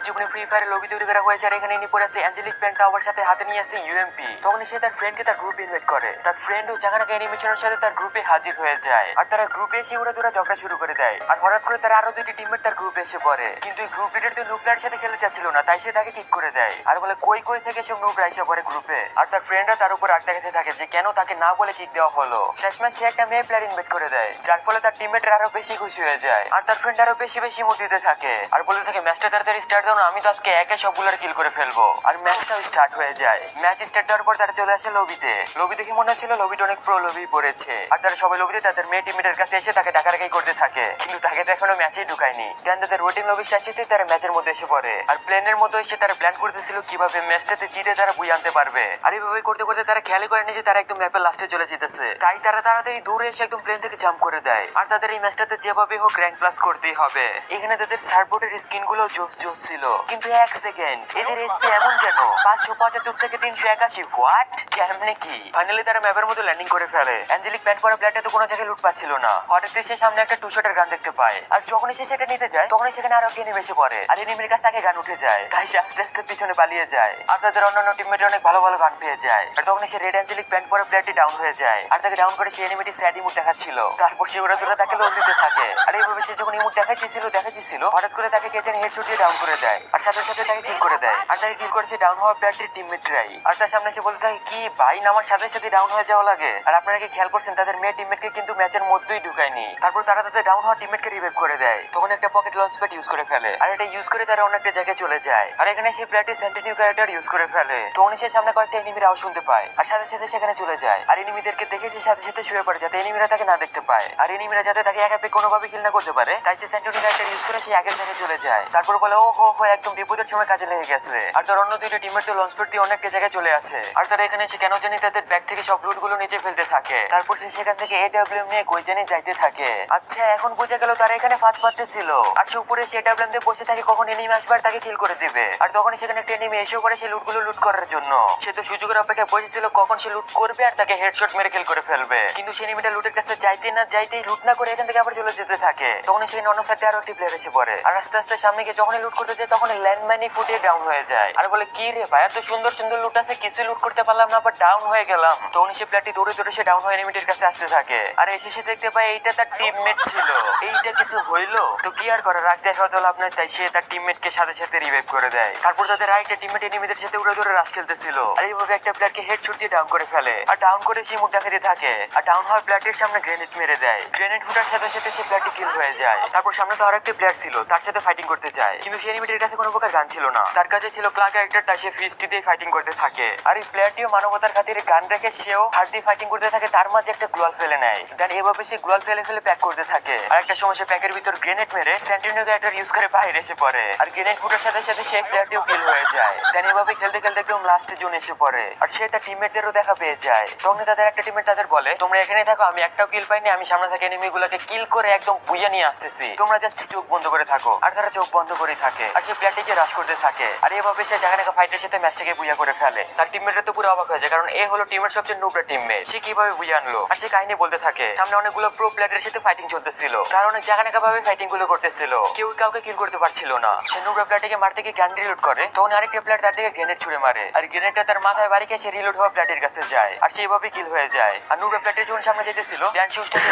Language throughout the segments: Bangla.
যখন ফ্রি ফায়ার লবি তৈরি করা হয়েছে আর এখানে ইনি পড়ে আছে অ্যাঞ্জেলিক প্যান্ট টাওয়ার সাথে হাতে নিয়ে আছে ইউএমপি, তখন সে তার ফ্রেন্ডকে তার গ্রুপে ইনভাইট করে। তার ফ্রেন্ডও জাগানাকা অ্যানিমেশনের সাথে তার গ্রুপে হাজির হয়ে যায় আর তারা গ্রুপে এসে উড়ে দৌড়া ঝগড়া শুরু করে দেয়। আর হঠাৎ করে তার আরো দুইটি টিমমেট তার গ্রুপে এসে পড়ে, কিন্তু এই গ্রুপ লিডার তো নুবলার সাথে খেলতে চাচ্ছিল না, তাই সে তাকে কিক করে দেয় আর বলে কই কই থেকে সব নুবরা এসে পড়ে গ্রুপে। আর তার ফ্রেন্ডরা তার উপর আটকে গেছে থাকে যে কেন তাকে না বলে কিক দেওয়া হলো। শেষমেশ সে একটা মেয়ে প্লেয়ার ইনভাইট করে দেয়, যার ফলে তার টিমমেটরা আরো বেশি খুশি হয়ে যায় আর তার ফ্রেন্ড আরো বেশি বেশি ইমোট দিতে থাকে আর বলতে থাকে ম্যাচটা তাড়াতাড়ি স্টার্ট দাও না, আমি তো আজকে একে সবগুলোর কিল করে ফেলবো। আর ম্যাচটাও স্টার্ট হয়ে যায়। ম্যাচ স্টার্ট দেওয়ার পর তারা চলে আসে লবিতে। লবি দেখে মনে হচ্ছিল লবিটা অনেক প্রো লবি পড়েছে আর তারা সবাই লবিতে তাদের মেয়ে টিমমেটের কাছে এসে তাকে ডাকাডাকি করতে থাকে, কিন্তু তাকে তো এখনো ম্যাচেই ঢুকায়নি। দেন তাদের ওয়েটিং লবি শেষে তারা ম্যাচের মধ্যে এসে পড়ে আর প্লেনের মতো এসে তারা প্ল্যান করতেছিল কিভাবে ম্যাচটাতে জিতে তারা বুই আনতে পারবে। আর এইভাবে করতে করতে তারা খেয়ালই করেনি যে তারা একদম ম্যাপের লাস্টে চলে যেতেছে, তাই তারা তাড়াতাড়ি দৌড়ে এসে একদম প্লেন থেকে জাম্প করে দেয় আর তাদের এই ম্যাচটাতে যেভাবে হোক র্যাঙ্ক প্লাস করতেই হবে। এখানে তাদের সার্ভবোর্ডের স্কিন গুলো জোস জোস ছিল, কিন্তু এক সেকেন্ড এদের এইচপি এমন কেন 575 থেকে 381? হোয়াট, কেমনে কি? ফাইনালি তারা ম্যাপের মধ্যে ল্যান্ডিং করে ফেলে। অ্যাঞ্জেলিক প্যান্ট পরা প্লেয়ারটা তো কোনো জায়গায় লুট পাচ্ছিল না। হঠাৎ সে সামনে একটা 2 শটের গান দেখতে পায় আর যখনই সে সেটা নিতে যায় তখনই সেখানে আরো একটা এনিমি এসে পড়ে আর এনিমির কাছে তাকে গান উঠে যায়, তাই সে আস্তে আস্তে পিছনে পালিয়ে যায় আর তাদের অন্যান্য টিমমেট অনেক ভালো ভালো গান পেয়ে যায়। আর তখন সে রেড অ্যাঞ্জেলিক প্যান্ট পরা প্লেয়ারটি ডাউন হয়ে যায় আর তাকে ডাউন করে সে এনিমিটি স্যাড ইমোট দেখাচ্ছিল। তারপর সে ওরা দূরে তাকে লোল দিতে থাকে আর এইভাবে সে যখন ইমোট দেখাচ্ছিল হঠাৎ করে তাকে কে জানি হেডশট দিয়ে ডাউন করে দেয় আর সাথে সাথে তাকে কিল করে দেয় আর তাকে কিল করেছে ডাউন হওয়া প্লেয়ারটির টিমমেটরাই। আর তার সামনে এসে বলতে থাকে কি ভাই আমার সাথে সাথে ডাউন হয়ে যাওয়া লাগে। আর আপনারা কি খেয়াল করছেন তাদের মেয়ে টিমমেটকে কিন্তু ম্যাচের মধ্যেই ঢুকায়নি। তারপর তারা তাদের ডাউন হওয়া টিমমেটকে রিভাইভ করে দেয়, তখন একটা পকেট লঞ্চ প্যাড ইউজ করে ফেলে আর এটা ইউজ করে তারা অনেকটা জায়গায় চলে যায়। আর এখানে সেই প্লেয়ারটি সেন্টিনিউ ক্যারেক্টার ইউজ করে ফেলে, তখন সে সামনে কয়েকটা এনিমির আওয়াজ শুনতে পায় আর সাথে সাথে সেখানে চলে যায় আর এনিমিদেরকে দেখে সে সাথে সাথে শুয়ে পড়ে যাতে এনিমিরা তাকে না দেখতে পায় আর এনিমিরা যাতে তাকে একা পেয়ে কোনোভাবে কিল না করতে পারে, তাই সে সেন্টিনিউ ক্যারেক্টার ইউজ করে সে আগের জায়গায় চলে যায়। তারপর বলে ও হো হো একদম বিপদের সময় কাজে লেগে গেছে। আর তার অন্য দুইটা টিমের তো লঞ্চ প্যাড দিয়ে অনেকটা জায়গায় চলে আসে আর তারা এখানে এসে কেন জানি তাদের ব্যাগ থেকে সব লুট গুলো নিচে ফেলতে থাকে। তারপর সে সেখান থেকে AWM নিয়ে কই জানি যাইতে থাকে। আচ্ছা এখন বোঝা গেল তারা এখানে ফাঁদ পাততেছিল আর সে উপরে সে AWM দিয়ে বসে থাকে কখন এনিমি আসবে আর তাকে কিল করে দিবে। আর তখন সেখানে একটা এনিমি এসে করে সেই লুটগুলো লুট করার জন্য। সে তো সুযোগের অপেক্ষায় বসেছিল কখন সে লুট করবে আর তাকে হেডশট মেরে কিল করে ফেলবে, কিন্তু সেই এনিমিটা লুটের কাছে যাইতে না যাইতেই লুট না করে এখান থেকে আবার চলে যেতে থাকে। তখন সেই অন্য সাইডে আরো একটি প্লেয়ার এসে পড়ে আর আস্তে আস্তে সামনে গিয়ে যখনই লুট করতে যায় তখন ল্যান্ডমাইনই ফুটে ডাউন হয়ে যায় আর বলে কি রে ভাই এত সুন্দর সুন্দর লুট আছে কিছু লুট করতে পারলাম না আবার ডাউন হয়ে গেলাম। তখন সেই প্লেয়ারটি দৌড়ে দৌড়ে সে ডাউন হয়ে এনিমিটির কাছে আসতে থাকে আর এসে সে দেখতে পায় এইটা তার টিমমেট ছিল। এইটা কিছু হইলো তো কি আর করে, রাগ দেখা হতো লাভ নাই, তাই সে তার টিমমেটকে সাথে সাথে রিভাইভ করে দেয়। তারপর তাদের আরেকটা টিমমেট এনিমিদের সাথে উড়ে দৌড়ে রাশ খেলতেছিল আর এইভাবে একটা প্লেয়ারকে হেডশট দিয়ে ডাউন করে ফেলে আর ডাউন করে সে মুখ দেখাতে থাকে আর ডাউন হওয়ার প্লেয়ারটির সামনে গ্রেনেড মেরে দেয়। গ্রেনেড ফুটার সাথে সাথে সে প্লেয়ারটি কিল হয়ে যায়। তারপর সামনে তো আরেকটা প্লেয়ার ছিল তার সাথে ফাইটিং করতে যায়, কিন্তু সেই এনিমিটির কাছে কোনো প্রকার গান ছিল না, তার কাছে ছিল ক্লার্ক ক্যারেক্টার, তাই সে ফিস্টি দিয়ে ফাইটিং করতে থাকে। আর এই প্লেয়ারটিও মানবতার খাতিরে গান রেখে সেও হার্ড দিয়ে ফাইটিং করতে থাকে, তার মাঝে একটা গ্লোয়াল ফেলে নেয়। দেন এভাবে সে গ্লোয়াল ফেলে ফেলে প্যাক করতে থাকে আর একটা সময় সে প্যাকের ভিতর গ্রেনেড মেরে সেন্টিনিউ ক্যারেক্টার ইউজ করে বাইরে এসে পড়ে আর গ্রেনেড ফুটার সাথে সাথে সেই প্লেয়ারটিও কিল হয়ে যায়। দেন এভাবে খেলতে খেলতে একদম লাস্ট জোন এসে পড়ে আর সে তার টিমমেটদেরও দেখা পেয়ে যায়। তখন তাদের একটা টিমমেট তাদের বলে তোমরা এখানে থাকো, আমি একটাও কিল পাইনি, আমি সামনে থেকে এনিমিগুলোকে কিল করে একদম বুইয়া নিয়ে আসতেছি, তোমরা জাস্ট চোখ বন্ধ করে থাকো। আর তারা চোখ বন্ধ করে থাকে আর সে প্লেয়ারটিকে রাশ করতে থাকে আর এভাবে সে জাগানাকা ফাইটের সাথে ম্যাচটাকে বুইয়া করে ফেলে। তার টিমমেটরা তো পুরো অবাক হয়ে যায়, কারণ এ হলো টিমের সবচেয়ে নুবরা টিমমেট, সে কিভাবে বুইয়া আনলো। আর সে কাহিনী বলতে থাকে সামনে অনেকগুলো প্রো প্লেয়ারের সাথে ফাইটিং চলতেছিল, তারা অনেক জাগানাকা ভাবে ফাইটিং গুলো করতেছিল, কেউ কাউকে কিল করতে পারছিল না। সে নুবরা প্লেয়ারটিকে মারতে গিয়ে গান রিলোড করে, তখন আরেকটা প্লেয়ার তার দিকে গ্রেনেড ছুড়ে মারে আর গ্রেনেডটা তার মাথায় বাড়ি খেয়ে সে রিলোড হওয়া প্লেয়ারের কাছে যায় আর সেইভাবে কিল হয়ে যায়। আর নুবরা প্লেয়ারটি যখন সামনে যেতেছিল গ্যান শুজটাকে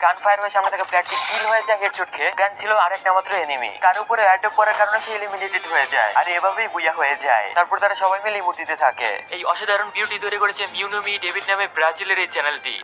গান ফায়ার হয়ে সামনে থেকে প্লেয়ারটি কিল হয়ে যায় হেডশট খেয়ে। গান ছিল আরেকটা মাত্র এনিমি, তার উপরে অ্যাডপ করার কারণে সে এলিমিনেটেড হয়ে যায় আর এভাবেই বুইয়া হয়ে যায়। তারপর তারা সবাই মিলে ইমোট দিতে থাকে। এই অসাধারণ ভিডিওটি তৈরি করেছে মিউনোমি ডেভিড নামে ব্রাজিলের এই চ্যানেলটি।